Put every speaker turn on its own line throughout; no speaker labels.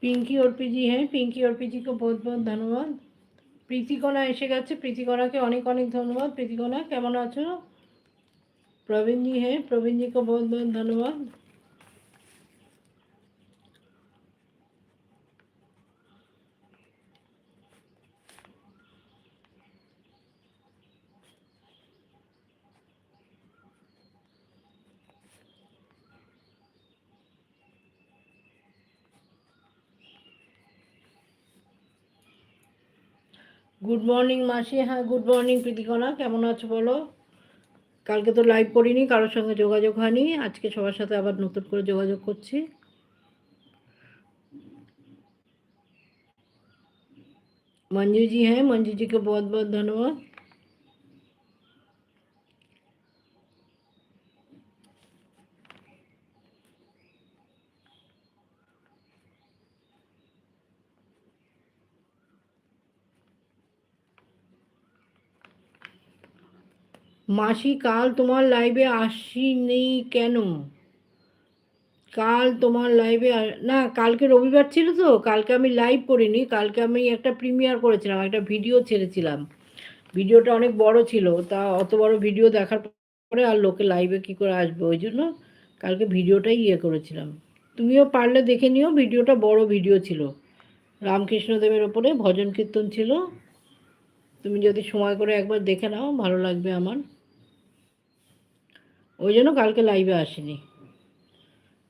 पिंकी ओरपी हैं, पिंकी ओरपी को बहुत बहुत धन्यवाद। প্রীতিকণা এসে গেছে, প্রীতিকণাকে অনেক অনেক ধন্যবাদ। প্রীতিকণা কেমন আছো? प्रवीण जी हैं, प्रवीण जी को बहुत बहुत धन्यवाद। গুড মর্নিং মাসি। হ্যাঁ গুড মর্নিং প্রীতিকণা, কেমন আছো বলো? কালকে তো লাইভ করিনি, কারোর সঙ্গে যোগাযোগ হয়নি, আজকে সবার সাথে আবার নতুন করে যোগাযোগ করছি। मंजू जी हैं, मंजू जी को बहुत बहुत धन्यवाद। মাসি কাল তোমার লাইভে আসিনি কেন? কাল তোমার লাইভে না, কালকে রবিবার ছিল তো, কালকে আমি লাইভ করিনি। কালকে আমি একটা প্রিমিয়ার করেছিলাম, একটা ভিডিও ছেড়েছিলাম। ভিডিওটা অনেক বড় ছিল, তা অত বড় ভিডিও দেখার পরে আর লোকে লাইভে কি করে আসবে, ওই জন্য কালকে ভিডিওটাই করেছিলাম। তুমিও পারলে দেখে নিও, ভিডিওটা বড় ভিডিও ছিল, রামকৃষ্ণদেবের ওপরে ভজন কীর্তন ছিল। তুমি যদি সময় করে একবার দেখে নাও, ভালো লাগবে আমার। ওই জন্য কালকে লাইভে আসিনি।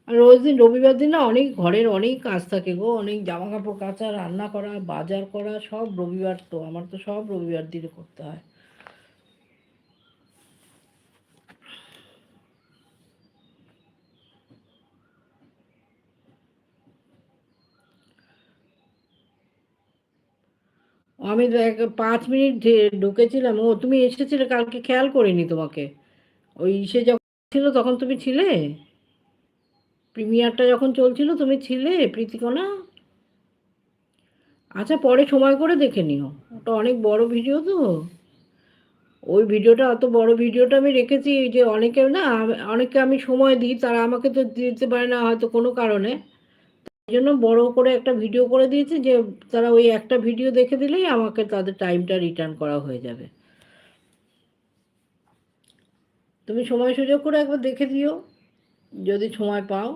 আর রোজ দিন রবিবার দিন না অনেক ঘরের অনেক কাজ থাকে গো, অনেক জামা কাপড় কাচা, রান্না করা, বাজার করা, সব রবিবার, তো আমার তো সব রবিবার দিনে করতে হয়। আমি 5 মিনিট ঢুকেছিলাম। ও তুমি এসেছিলে কালকে, খেয়াল করিনি তোমাকে। ওই সে যখন ছিল তখন তুমি ছিলে, প্রিমিয়ারটা যখন চলছিল তুমি ছিলে প্রীতিকণা। আচ্ছা পরে সময় করে দেখে নিও, ওটা অনেক বড় ভিডিও তো। ওই ভিডিওটা, অত বড় ভিডিওটা আমি রেখেছি যে অনেকে না, অনেকে আমি সময় দিই, তারা আমাকে তো দিতে পারে না হয়তো কোনো কারণে। এই জন্য বড় করে একটা ভিডিও করে দিয়েছি, যে তারা ওই একটা ভিডিও দেখে দিলেই আমাকে তাদের টাইমটা রিটার্ন করা হয়ে যাবে। তুমি সময় সুযোগ করে একবার দেখে দিও যদি সময় পাও।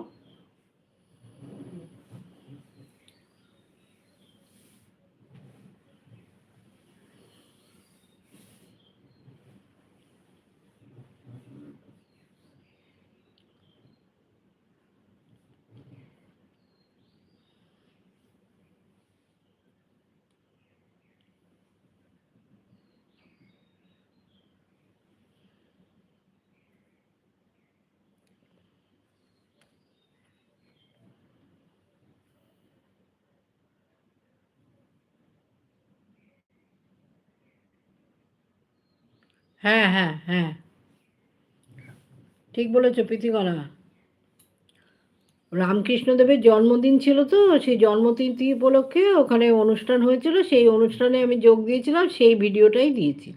হ্যাঁ হ্যাঁ হ্যাঁ, ঠিক বলেছো প্রীতিকণা। রামকৃষ্ণদেবের জন্মদিন ছিল তো, সেই জন্মতিথি উপলক্ষে ওখানে অনুষ্ঠান হয়েছিল, সেই অনুষ্ঠানে আমি যোগ দিয়েছিলাম, সেই ভিডিওটাই দিয়েছি।